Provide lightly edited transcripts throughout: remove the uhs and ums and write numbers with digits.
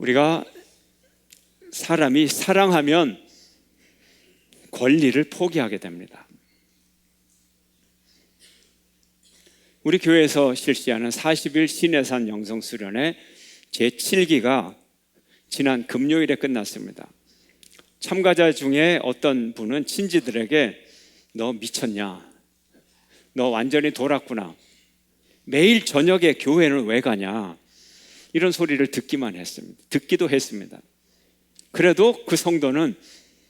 우리가 사람이 사랑하면 권리를 포기하게 됩니다. 우리 교회에서 실시하는 40일 시내산 영성수련회 제7기가 지난 금요일에 끝났습니다. 참가자 중에 어떤 분은 친지들에게 너 미쳤냐? 너 완전히 돌았구나. 매일 저녁에 교회는 왜 가냐? 이런 소리를 듣기도 했습니다. 그래도 그 성도는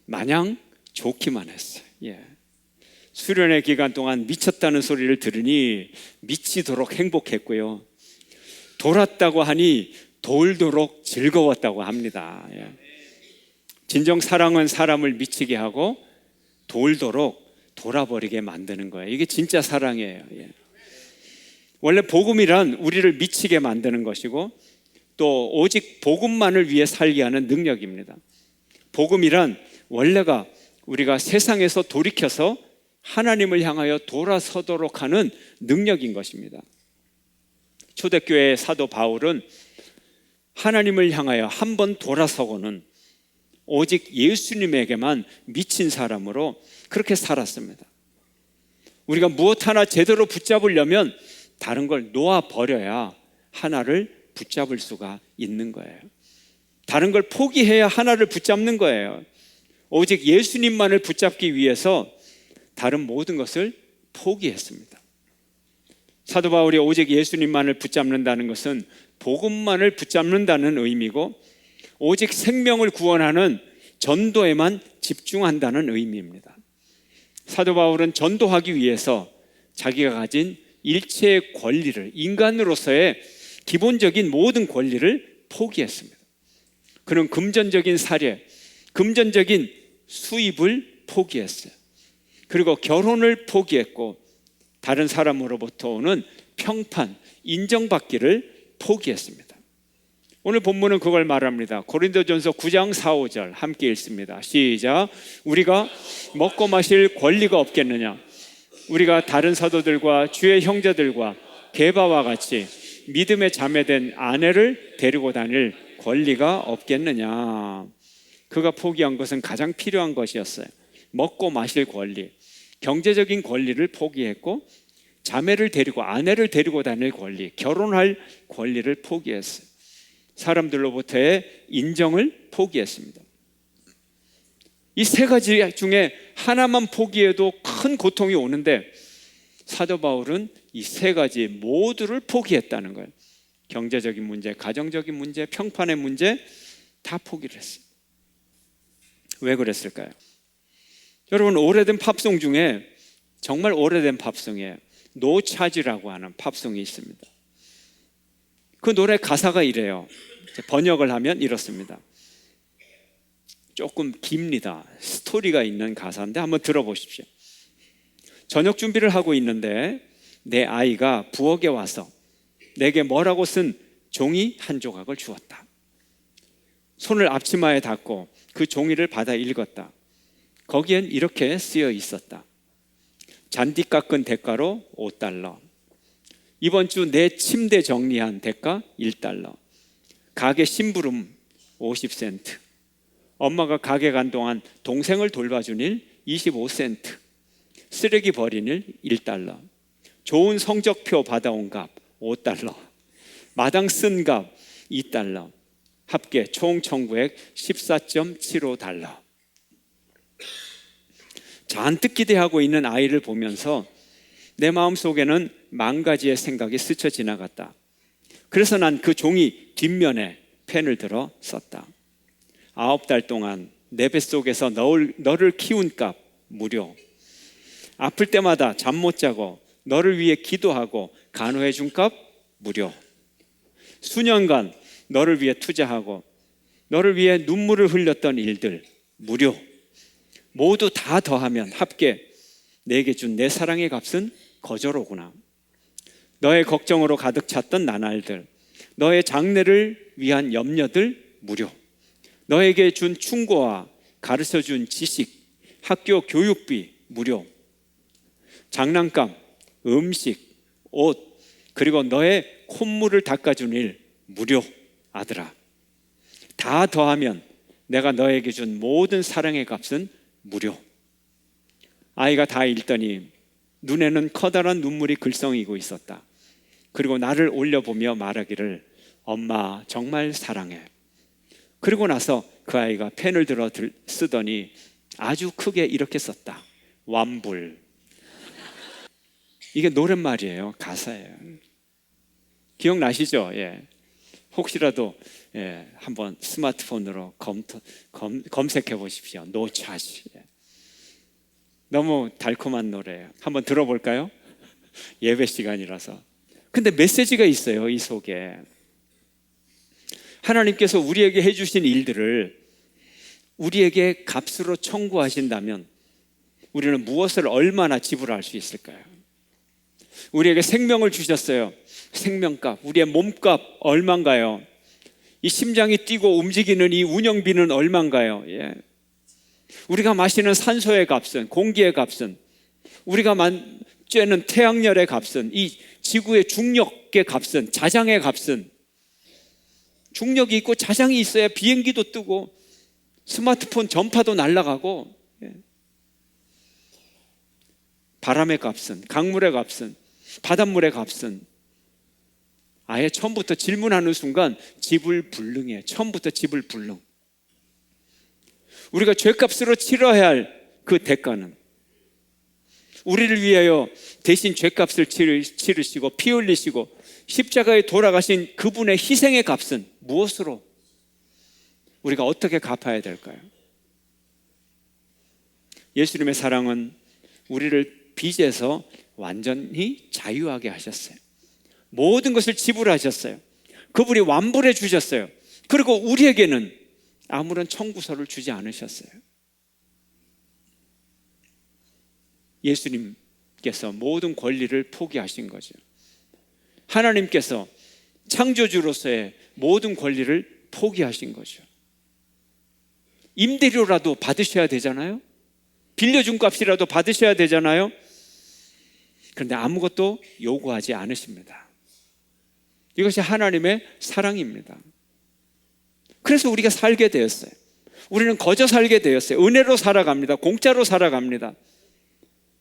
마냥 좋기만 했어요. 수련회 기간 동안 미쳤다는 소리를 들으니 미치도록 행복했고요. 돌았다고 하니 돌도록 즐거웠다고 합니다. 진정 사랑은 사람을 미치게 하고 돌도록 돌아버리게 만드는 거예요. 이게 진짜 사랑이에요. 원래 복음이란 우리를 미치게 만드는 것이고 또 오직 복음만을 위해 살게 하는 능력입니다. 복음이란 원래가 우리가 세상에서 돌이켜서 하나님을 향하여 돌아서도록 하는 능력인 것입니다. 초대교회의 사도 바울은 하나님을 향하여 한번 돌아서고는 오직 예수님에게만 미친 사람으로 그렇게 살았습니다. 우리가 무엇 하나 제대로 붙잡으려면 다른 걸 놓아버려야 하나를 붙잡을 수가 있는 거예요. 다른 걸 포기해야 하나를 붙잡는 거예요. 오직 예수님만을 붙잡기 위해서 다른 모든 것을 포기했습니다. 사도 바울이 오직 예수님만을 붙잡는다는 것은 복음만을 붙잡는다는 의미고 오직 생명을 구원하는 전도에만 집중한다는 의미입니다. 사도 바울은 전도하기 위해서 자기가 가진 일체의 권리를, 인간으로서의 기본적인 모든 권리를 포기했습니다. 그는 금전적인 사례, 금전적인 수입을 포기했어요. 그리고 결혼을 포기했고 다른 사람으로부터 오는 평판, 인정받기를 포기했습니다. 오늘 본문은 그걸 말합니다. 고린도전서 9장 4, 5절 함께 읽습니다. 시작. 우리가 먹고 마실 권리가 없겠느냐? 우리가 다른 사도들과 주의 형제들과 게바와 같이 믿음의 자매된 아내를 데리고 다닐 권리가 없겠느냐? 그가 포기한 것은 가장 필요한 것이었어요. 먹고 마실 권리, 경제적인 권리를 포기했고 자매를 데리고, 아내를 데리고 다닐 권리, 결혼할 권리를 포기했어요. 사람들로부터의 인정을 포기했습니다. 이 세 가지 중에 하나만 포기해도 큰 고통이 오는데 사도 바울은 이 세 가지 모두를 포기했다는 거예요. 경제적인 문제, 가정적인 문제, 평판의 문제 다 포기를 했어요. 왜 그랬을까요? 여러분, 오래된 팝송 중에 정말 오래된 팝송이에요. 노 차지라고 하는 팝송이 있습니다. 그 노래 가사가 이래요. 번역을 하면 이렇습니다. 조금 깁니다. 스토리가 있는 가사인데 한번 들어보십시오. 저녁 준비를 하고 있는데 내 아이가 부엌에 와서 내게 뭐라고 쓴 종이 한 조각을 주었다. 손을 앞치마에 닿고 그 종이를 받아 읽었다. 거기엔 이렇게 쓰여 있었다. 잔디 깎은 대가로 $5. 이번 주 내 침대 정리한 대가 $1. 가게 심부름 50센트. 엄마가 가게 간 동안 동생을 돌봐준 일 25센트. 쓰레기 버린 일 $1. 좋은 성적표 받아온 값 $5. 마당 쓴 값 $2. 합계 총 청구액 $14.75. 잔뜩 기대하고 있는 아이를 보면서 내 마음속에는 만 가지의 생각이 스쳐 지나갔다. 그래서 난 그 종이 뒷면에 펜을 들어 썼다. 9달 동안 내 뱃속에서 너를 키운 값 무료. 아플 때마다 잠 못 자고 너를 위해 기도하고 간호해 준 값 무료. 수년간 너를 위해 투자하고 너를 위해 눈물을 흘렸던 일들 무료. 모두 다 더하면 합계 내게 준 내 사랑의 값은 거저로구나. 너의 걱정으로 가득 찼던 나날들, 너의 장래를 위한 염려들 무료. 너에게 준 충고와 가르쳐준 지식, 학교 교육비 무료. 장난감, 음식, 옷, 그리고 너의 콧물을 닦아준 일 무료. 아들아, 다 더하면 내가 너에게 준 모든 사랑의 값은 무료. 아이가 다 읽더니 눈에는 커다란 눈물이 글썽이고 있었다. 그리고 나를 올려보며 말하기를 엄마 정말 사랑해. 그리고 나서 그 아이가 펜을 들어 쓰더니 아주 크게 이렇게 썼다. 완불. 이게 노랫말이에요. 가사예요. 기억나시죠? 예. 혹시라도 한번 스마트폰으로 검색해 보십시오. 노차시. 너무 달콤한 노래예요. 한번 들어볼까요? 예배 시간이라서. 근데 메시지가 있어요. 이 속에 하나님께서 우리에게 해주신 일들을 우리에게 값으로 청구하신다면 우리는 무엇을 얼마나 지불할 수 있을까요? 우리에게 생명을 주셨어요. 생명값, 우리의 몸값 얼마인가요? 이 심장이 뛰고 움직이는 이 운영비는 얼마인가요? 예. 우리가 마시는 산소의 값은, 공기의 값은, 우리가 쬐는 태양열의 값은, 이 지구의 중력의 값은, 자장의 값은, 중력이 있고 자장이 있어야 비행기도 뜨고 스마트폰 전파도 날아가고, 바람의 값은, 강물의 값은, 바닷물의 값은 아예 처음부터 질문하는 순간 지불불능이에요. 처음부터 지불불능. 우리가 죄값으로 치러야 할 그 대가는, 우리를 위하여 대신 죄값을 치르시고 피 흘리시고 십자가에 돌아가신 그분의 희생의 값은 무엇으로 우리가 어떻게 갚아야 될까요? 예수님의 사랑은 우리를 빚에서 완전히 자유하게 하셨어요. 모든 것을 지불하셨어요. 그분이 완불해 주셨어요. 그리고 우리에게는 아무런 청구서를 주지 않으셨어요. 예수님께서 모든 권리를 포기하신 거죠. 하나님께서 창조주로서의 모든 권리를 포기하신 거죠. 임대료라도 받으셔야 되잖아요. 빌려준 값이라도 받으셔야 되잖아요. 그런데 아무것도 요구하지 않으십니다. 이것이 하나님의 사랑입니다. 그래서 우리가 살게 되었어요. 우리는 거저 살게 되었어요. 은혜로 살아갑니다. 공짜로 살아갑니다.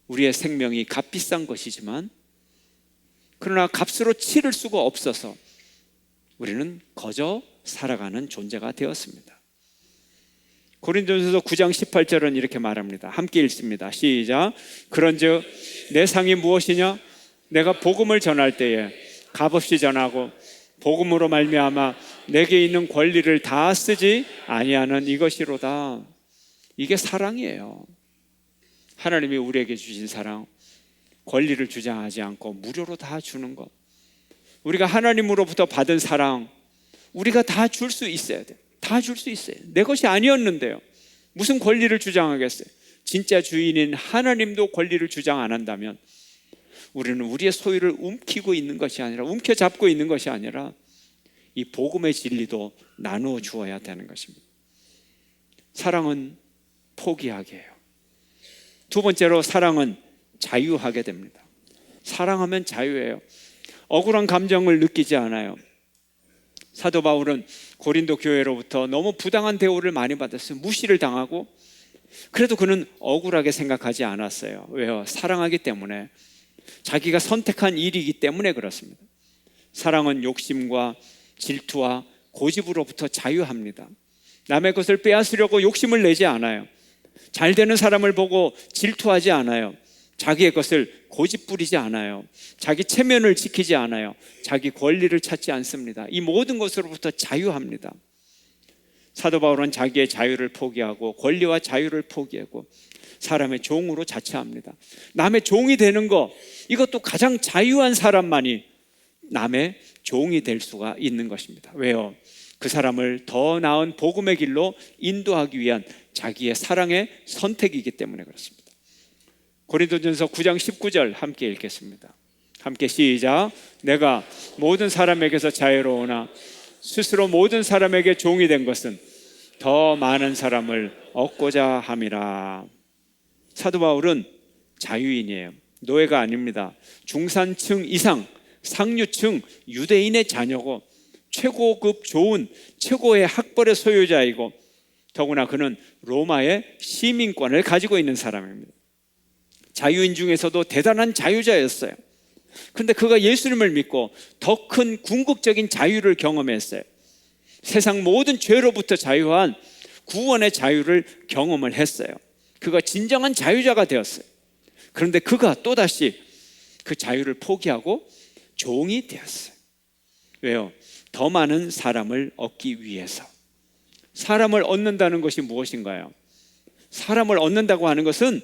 우리의 생명이 값비싼 것이지만 그러나 값으로 치를 수가 없어서 우리는 거저 살아가는 존재가 되었습니다. 고린도전서 9장 18절은 이렇게 말합니다. 함께 읽습니다. 시작. 그런즉 내 상이 무엇이냐? 내가 복음을 전할 때에 값없이 전하고 복음으로 말미암아 내게 있는 권리를 다 쓰지 아니하는 이것이로다. 이게 사랑이에요. 하나님이 우리에게 주신 사랑, 권리를 주장하지 않고 무료로 다 주는 것. 우리가 하나님으로부터 받은 사랑, 우리가 다 줄 수 있어야 돼요. 다 줄 수 있어요. 내 것이 아니었는데요. 무슨 권리를 주장하겠어요? 진짜 주인인 하나님도 권리를 주장 안 한다면 우리는 우리의 소유를 움키고 있는 것이 아니라, 움켜잡고 있는 것이 아니라 이 복음의 진리도 나누어 주어야 되는 것입니다. 사랑은 포기하게 해요. 두 번째로 사랑은 자유하게 됩니다. 사랑하면 자유해요. 억울한 감정을 느끼지 않아요. 사도 바울은 고린도 교회로부터 너무 부당한 대우를 많이 받았어요. 무시를 당하고, 그래도 그는 억울하게 생각하지 않았어요. 왜요? 사랑하기 때문에, 자기가 선택한 일이기 때문에 그렇습니다. 사랑은 욕심과 질투와 고집으로부터 자유합니다. 남의 것을 빼앗으려고 욕심을 내지 않아요. 잘 되는 사람을 보고 질투하지 않아요. 자기의 것을 고집 부리지 않아요. 자기 체면을 지키지 않아요. 자기 권리를 찾지 않습니다. 이 모든 것으로부터 자유합니다. 사도 바울은 자기의 자유를 포기하고 권리와 자유를 포기하고 사람의 종으로 자처합니다. 남의 종이 되는 것, 이것도 가장 자유한 사람만이 남의 종이 될 수가 있는 것입니다. 왜요? 그 사람을 더 나은 복음의 길로 인도하기 위한 자기의 사랑의 선택이기 때문에 그렇습니다. 고린도전서 9장 19절 함께 읽겠습니다. 함께 시작. 내가 모든 사람에게서 자유로우나 스스로 모든 사람에게 종이 된 것은 더 많은 사람을 얻고자 함이라. 사도 바울은 자유인이에요. 노예가 아닙니다. 중산층 이상 상류층 유대인의 자녀고 최고급 좋은 최고의 학벌의 소유자이고 더구나 그는 로마의 시민권을 가지고 있는 사람입니다. 자유인 중에서도 대단한 자유자였어요. 그런데 그가 예수님을 믿고 더 큰 궁극적인 자유를 경험했어요. 세상 모든 죄로부터 자유한 구원의 자유를 경험을 했어요. 그가 진정한 자유자가 되었어요. 그런데 그가 또다시 그 자유를 포기하고 종이 되었어요. 왜요? 더 많은 사람을 얻기 위해서. 사람을 얻는다는 것이 무엇인가요? 사람을 얻는다고 하는 것은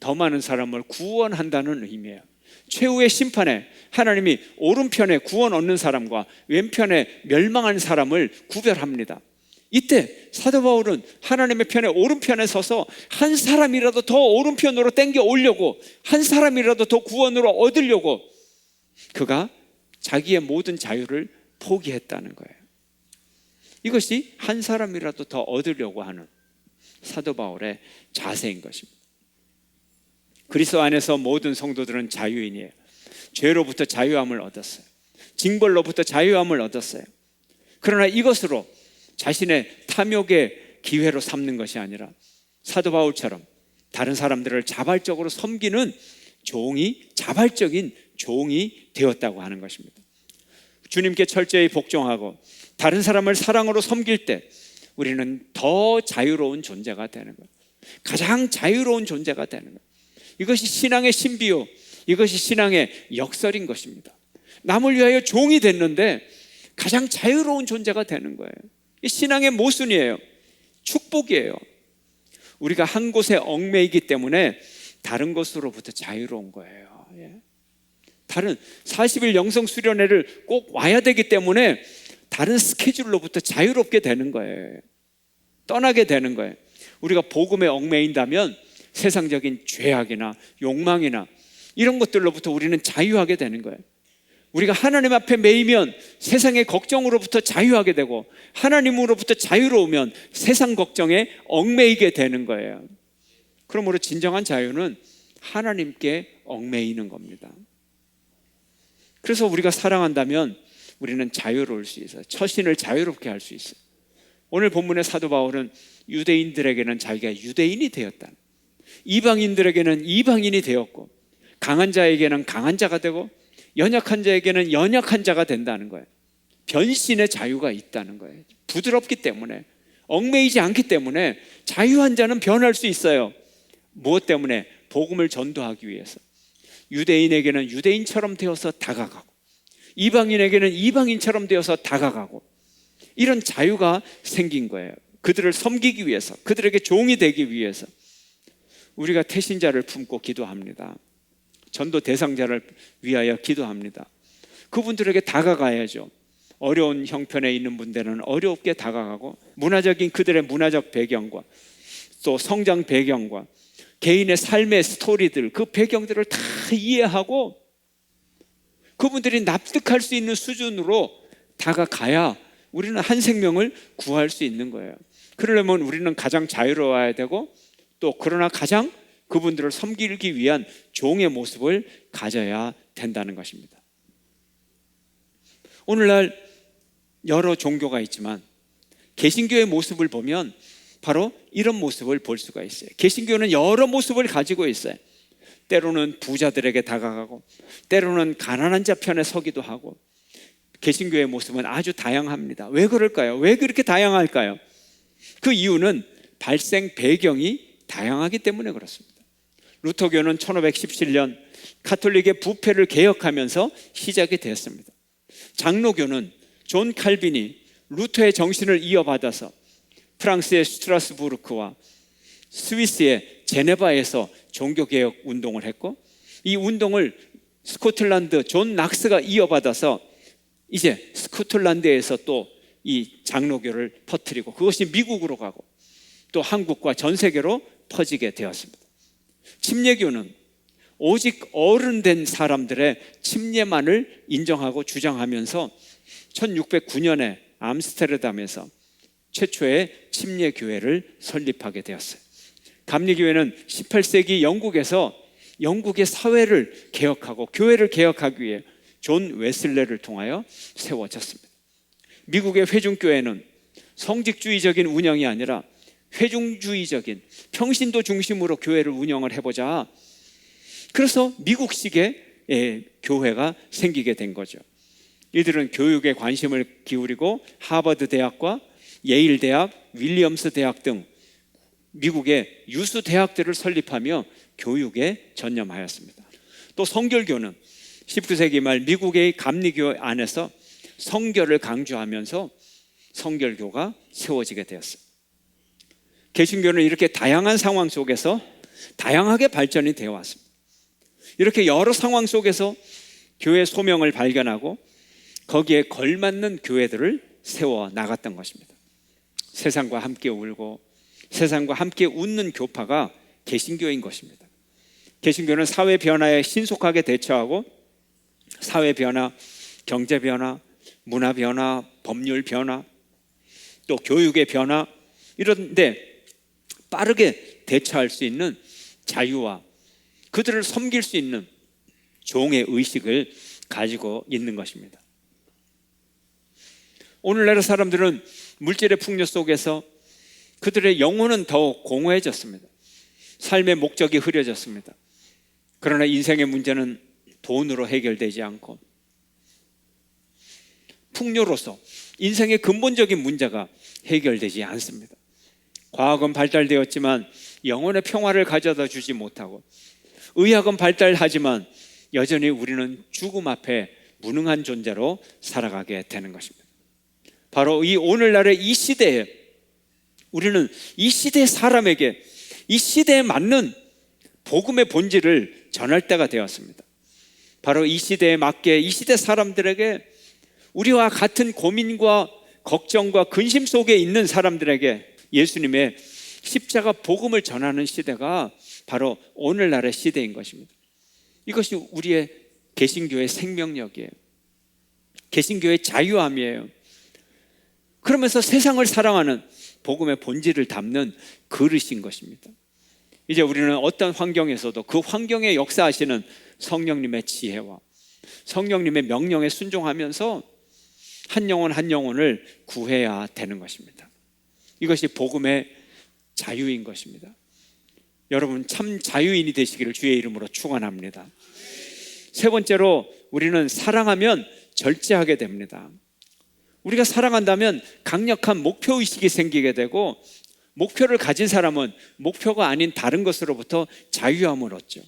더 많은 사람을 구원한다는 의미예요. 최후의 심판에 하나님이 오른편에 구원 얻는 사람과 왼편에 멸망한 사람을 구별합니다. 이때 사도 바울은 하나님의 편에 오른편에 서서 한 사람이라도 더 오른편으로 땡겨 오려고, 한 사람이라도 더 구원으로 얻으려고 그가 자기의 모든 자유를 포기했다는 거예요. 이것이 한 사람이라도 더 얻으려고 하는 사도 바울의 자세인 것입니다. 그리스도 안에서 모든 성도들은 자유인이에요. 죄로부터 자유함을 얻었어요. 징벌로부터 자유함을 얻었어요. 그러나 이것으로 자신의 탐욕의 기회로 삼는 것이 아니라 사도 바울처럼 다른 사람들을 자발적으로 섬기는 종이, 자발적인 종이 되었다고 하는 것입니다. 주님께 철저히 복종하고 다른 사람을 사랑으로 섬길 때 우리는 더 자유로운 존재가 되는 거예요. 가장 자유로운 존재가 되는 거예요. 이것이 신앙의 신비요, 이것이 신앙의 역설인 것입니다. 남을 위하여 종이 됐는데 가장 자유로운 존재가 되는 거예요. 이 신앙의 모순이에요. 축복이에요. 우리가 한 곳에 얽매이기 때문에 다른 것으로부터 자유로운 거예요. 다른 40일 영성 수련회를 꼭 와야 되기 때문에 다른 스케줄로부터 자유롭게 되는 거예요. 떠나게 되는 거예요. 우리가 복음에 얽매인다면 세상적인 죄악이나 욕망이나 이런 것들로부터 우리는 자유하게 되는 거예요. 우리가 하나님 앞에 매이면 세상의 걱정으로부터 자유하게 되고 하나님으로부터 자유로우면 세상 걱정에 얽매이게 되는 거예요. 그러므로 진정한 자유는 하나님께 얽매이는 겁니다. 그래서 우리가 사랑한다면 우리는 자유로울 수 있어요. 처신을 자유롭게 할 수 있어요. 오늘 본문의 사도 바울은 유대인들에게는 자기가 유대인이 되었다, 이방인들에게는 이방인이 되었고 강한 자에게는 강한 자가 되고 연약한 자에게는 연약한 자가 된다는 거예요. 변신의 자유가 있다는 거예요. 부드럽기 때문에, 얽매이지 않기 때문에 자유한 자는 변할 수 있어요. 무엇 때문에? 복음을 전도하기 위해서. 유대인에게는 유대인처럼 되어서 다가가고 이방인에게는 이방인처럼 되어서 다가가고, 이런 자유가 생긴 거예요. 그들을 섬기기 위해서, 그들에게 종이 되기 위해서. 우리가 태신자를 품고 기도합니다. 전도 대상자를 위하여 기도합니다. 그분들에게 다가가야죠. 어려운 형편에 있는 분들은 어렵게 다가가고, 문화적인 그들의 문화적 배경과 또 성장 배경과 개인의 삶의 스토리들, 그 배경들을 다 이해하고 그분들이 납득할 수 있는 수준으로 다가가야 우리는 한 생명을 구할 수 있는 거예요. 그러려면 우리는 가장 자유로워야 되고, 또 그러나 가장 그분들을 섬기기 위한 종의 모습을 가져야 된다는 것입니다. 오늘날 여러 종교가 있지만 개신교의 모습을 보면 바로 이런 모습을 볼 수가 있어요. 개신교는 여러 모습을 가지고 있어요. 때로는 부자들에게 다가가고 때로는 가난한 자 편에 서기도 하고, 개신교의 모습은 아주 다양합니다. 왜 그럴까요? 왜 그렇게 다양할까요? 그 이유는 발생 배경이 다양하기 때문에 그렇습니다. 루터교는 1517년 가톨릭의 부패를 개혁하면서 시작이 되었습니다. 장로교는 존 칼빈이 루터의 정신을 이어받아서 프랑스의 스트라스부르크와 스위스의 제네바에서 종교개혁 운동을 했고, 이 운동을 스코틀랜드 존 낙스가 이어받아서 이제 스코틀랜드에서 또 이 장로교를 퍼뜨리고 그것이 미국으로 가고 또 한국과 전 세계로 퍼지게 되었습니다. 침례교는 오직 어른된 사람들의 침례만을 인정하고 주장하면서 1609년에 암스테르담에서 최초의 침례교회를 설립하게 되었어요. 감리교회는 18세기 영국에서 영국의 사회를 개혁하고 교회를 개혁하기 위해 존 웨슬레를 통하여 세워졌습니다. 미국의 회중교회는 성직주의적인 운영이 아니라 회중주의적인 평신도 중심으로 교회를 운영을 해보자. 그래서 미국식의 교회가 생기게 된 거죠. 이들은 교육에 관심을 기울이고 하버드 대학과 예일 대학, 윌리엄스 대학 등 미국의 유수 대학들을 설립하며 교육에 전념하였습니다. 또 성결교는 19세기 말 미국의 감리교 안에서 성결을 강조하면서 성결교가 세워지게 되었습니다. 개신교는 이렇게 다양한 상황 속에서 다양하게 발전이 되어 왔습니다. 이렇게 여러 상황 속에서 교회 소명을 발견하고 거기에 걸맞는 교회들을 세워 나갔던 것입니다. 세상과 함께 울고 세상과 함께 웃는 교파가 개신교인 것입니다. 개신교는 사회 변화에 신속하게 대처하고 사회 변화, 경제 변화, 문화 변화, 법률 변화, 또 교육의 변화, 이런데 빠르게 대처할 수 있는 자유와 그들을 섬길 수 있는 종의 의식을 가지고 있는 것입니다. 오늘날의 사람들은 물질의 풍요 속에서 그들의 영혼은 더욱 공허해졌습니다. 삶의 목적이 흐려졌습니다. 그러나 인생의 문제는 돈으로 해결되지 않고 풍요로서 인생의 근본적인 문제가 해결되지 않습니다. 과학은 발달되었지만 영혼의 평화를 가져다 주지 못하고 의학은 발달하지만 여전히 우리는 죽음 앞에 무능한 존재로 살아가게 되는 것입니다. 바로 이 오늘날의 이 시대에 우리는 이 시대의 사람에게 이 시대에 맞는 복음의 본질을 전할 때가 되었습니다. 바로 이 시대에 맞게 이 시대 사람들에게 우리와 같은 고민과 걱정과 근심 속에 있는 사람들에게 예수님의 십자가 복음을 전하는 시대가 바로 오늘날의 시대인 것입니다. 이것이 우리의 개신교의 생명력이에요. 개신교의 자유함이에요. 그러면서 세상을 사랑하는 복음의 본질을 담는 그릇인 것입니다. 이제 우리는 어떤 환경에서도 그 환경에 역사하시는 성령님의 지혜와 성령님의 명령에 순종하면서 한 영혼 한 영혼을 구해야 되는 것입니다. 이것이 복음의 자유인 것입니다. 여러분 참 자유인이 되시기를 주의 이름으로 축원합니다. 세 번째로 우리는 사랑하면 절제하게 됩니다. 우리가 사랑한다면 강력한 목표의식이 생기게 되고 목표를 가진 사람은 목표가 아닌 다른 것으로부터 자유함을 얻죠.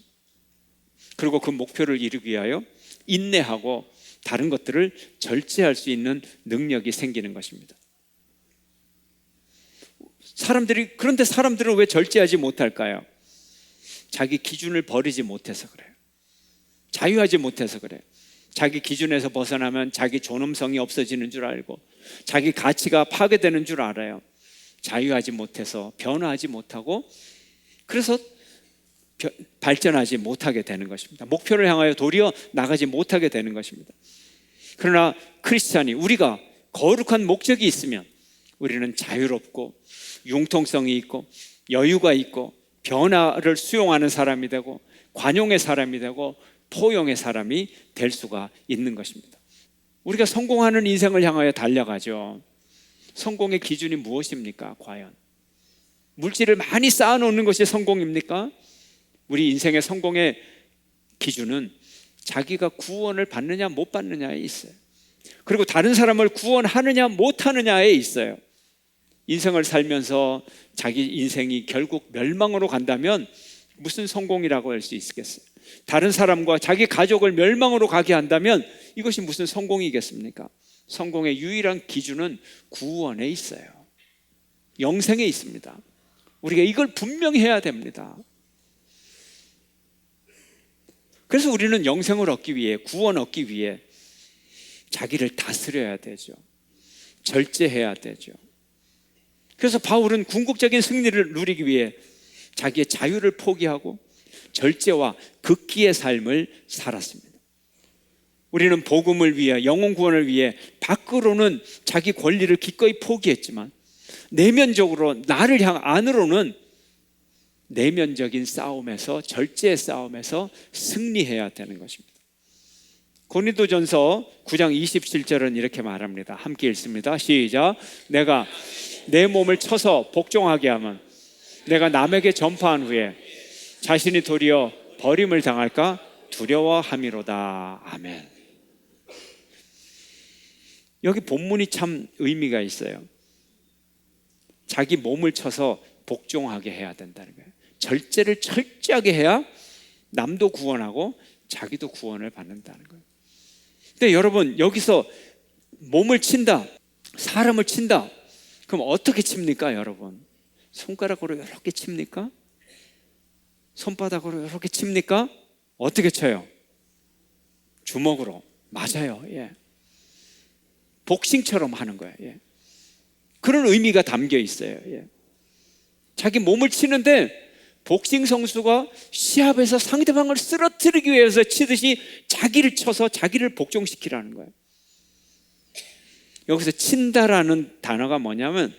그리고 그 목표를 이루기 위하여 인내하고 다른 것들을 절제할 수 있는 능력이 생기는 것입니다. 그런데 사람들은 왜 절제하지 못할까요? 자기 기준을 버리지 못해서 그래요. 자유하지 못해서 그래요. 자기 기준에서 벗어나면 자기 존엄성이 없어지는 줄 알고 자기 가치가 파괴되는 줄 알아요. 자유하지 못해서 변화하지 못하고 그래서 발전하지 못하게 되는 것입니다. 목표를 향하여 도리어 나가지 못하게 되는 것입니다. 그러나 크리스찬이 우리가 거룩한 목적이 있으면 우리는 자유롭고 융통성이 있고 여유가 있고 변화를 수용하는 사람이 되고 관용의 사람이 되고 포용의 사람이 될 수가 있는 것입니다. 우리가 성공하는 인생을 향하여 달려가죠. 성공의 기준이 무엇입니까? 과연 물질을 많이 쌓아놓는 것이 성공입니까? 우리 인생의 성공의 기준은 자기가 구원을 받느냐 못 받느냐에 있어요. 그리고 다른 사람을 구원하느냐 못하느냐에 있어요. 인생을 살면서 자기 인생이 결국 멸망으로 간다면 무슨 성공이라고 할 수 있겠어요? 다른 사람과 자기 가족을 멸망으로 가게 한다면 이것이 무슨 성공이겠습니까? 성공의 유일한 기준은 구원에 있어요. 영생에 있습니다. 우리가 이걸 분명히 해야 됩니다. 그래서 우리는 영생을 얻기 위해, 구원 얻기 위해 자기를 다스려야 되죠. 절제해야 되죠. 그래서 바울은 궁극적인 승리를 누리기 위해 자기의 자유를 포기하고 절제와 극기의 삶을 살았습니다. 우리는 복음을 위해, 영혼 구원을 위해 밖으로는 자기 권리를 기꺼이 포기했지만 내면적으로 나를 안으로는 내면적인 싸움에서, 절제의 싸움에서 승리해야 되는 것입니다. 고린도전서 9장 27절은 이렇게 말합니다. 함께 읽습니다. 시작. 내가 내 몸을 쳐서 복종하게 하면 내가 남에게 전파한 후에 자신이 도리어 버림을 당할까 두려워함이로다. 아멘. 여기 본문이 참 의미가 있어요. 자기 몸을 쳐서 복종하게 해야 된다는 거예요. 절제를 철저하게 해야 남도 구원하고 자기도 구원을 받는다는 거예요. 근데 여러분, 여기서 몸을 친다, 사람을 친다, 그럼 어떻게 칩니까, 여러분? 손가락으로 이렇게 칩니까? 손바닥으로 이렇게 칩니까? 어떻게 쳐요? 주먹으로. 맞아요. 예. 복싱처럼 하는 거예요. 예. 그런 의미가 담겨 있어요. 예. 자기 몸을 치는데 복싱 선수가 시합에서 상대방을 쓰러뜨리기 위해서 치듯이 자기를 쳐서 자기를 복종시키라는 거예요. 여기서 친다라는 단어가 뭐냐면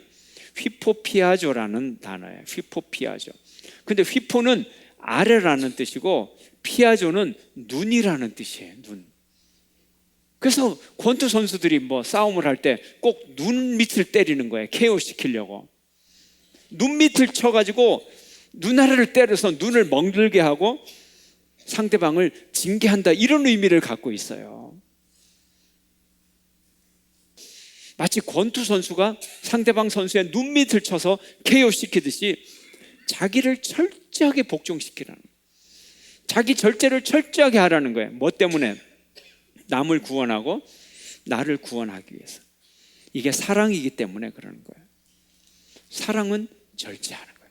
휘포피아조라는 단어예요. 휘포피아조. 근데 휘포는 아래라는 뜻이고 피아조는 눈이라는 뜻이에요. 눈. 그래서 권투 선수들이 뭐 싸움을 할 때 꼭 눈 밑을 때리는 거예요. KO 시키려고. 눈 밑을 쳐가지고 눈 아래를 때려서 눈을 멍들게 하고 상대방을 징계한다, 이런 의미를 갖고 있어요. 마치 권투 선수가 상대방 선수의 눈 밑을 쳐서 KO 시키듯이 자기를 철저하게 복종시키라는 거예요. 자기 절제를 철저하게 하라는 거예요. 뭐 때문에? 남을 구원하고 나를 구원하기 위해서. 이게 사랑이기 때문에 그러는 거예요. 사랑은 절제하는 거예요.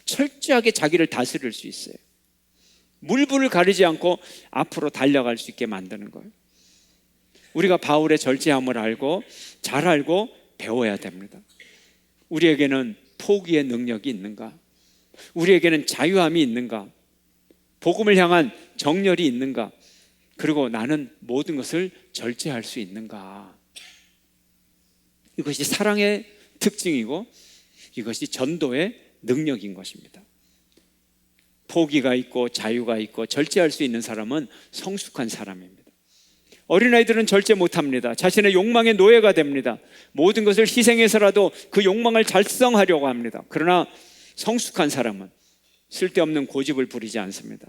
철저하게 자기를 다스릴 수 있어요. 물불을 가리지 않고 앞으로 달려갈 수 있게 만드는 거예요. 우리가 바울의 절제함을 알고 잘 알고 배워야 됩니다. 우리에게는 포기의 능력이 있는가? 우리에게는 자유함이 있는가? 복음을 향한 정열이 있는가? 그리고 나는 모든 것을 절제할 수 있는가? 이것이 사랑의 특징이고 이것이 전도의 능력인 것입니다. 포기가 있고 자유가 있고 절제할 수 있는 사람은 성숙한 사람입니다. 어린아이들은 절제 못합니다. 자신의 욕망의 노예가 됩니다. 모든 것을 희생해서라도 그 욕망을 달성하려고 합니다. 그러나 성숙한 사람은 쓸데없는 고집을 부리지 않습니다.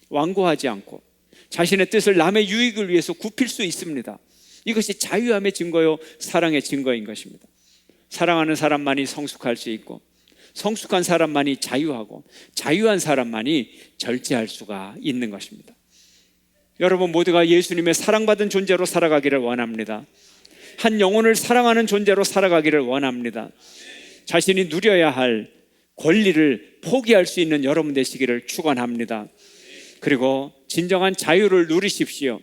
완고하지 않고 자신의 뜻을 남의 유익을 위해서 굽힐 수 있습니다. 이것이 자유함의 증거요, 사랑의 증거인 것입니다. 사랑하는 사람만이 성숙할 수 있고 성숙한 사람만이 자유하고 자유한 사람만이 절제할 수가 있는 것입니다. 여러분 모두가 예수님의 사랑받은 존재로 살아가기를 원합니다. 한 영혼을 사랑하는 존재로 살아가기를 원합니다. 자신이 누려야 할 권리를 포기할 수 있는 여러분 되시기를 축원합니다. 그리고 진정한 자유를 누리십시오.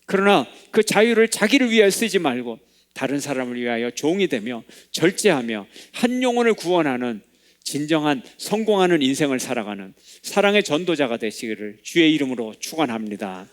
그러나 그 자유를 자기를 위하여 쓰지 말고 다른 사람을 위하여 종이 되며 절제하며 한 영혼을 구원하는 진정한 성공하는 인생을 살아가는 사랑의 전도자가 되시기를 주의 이름으로 축원합니다.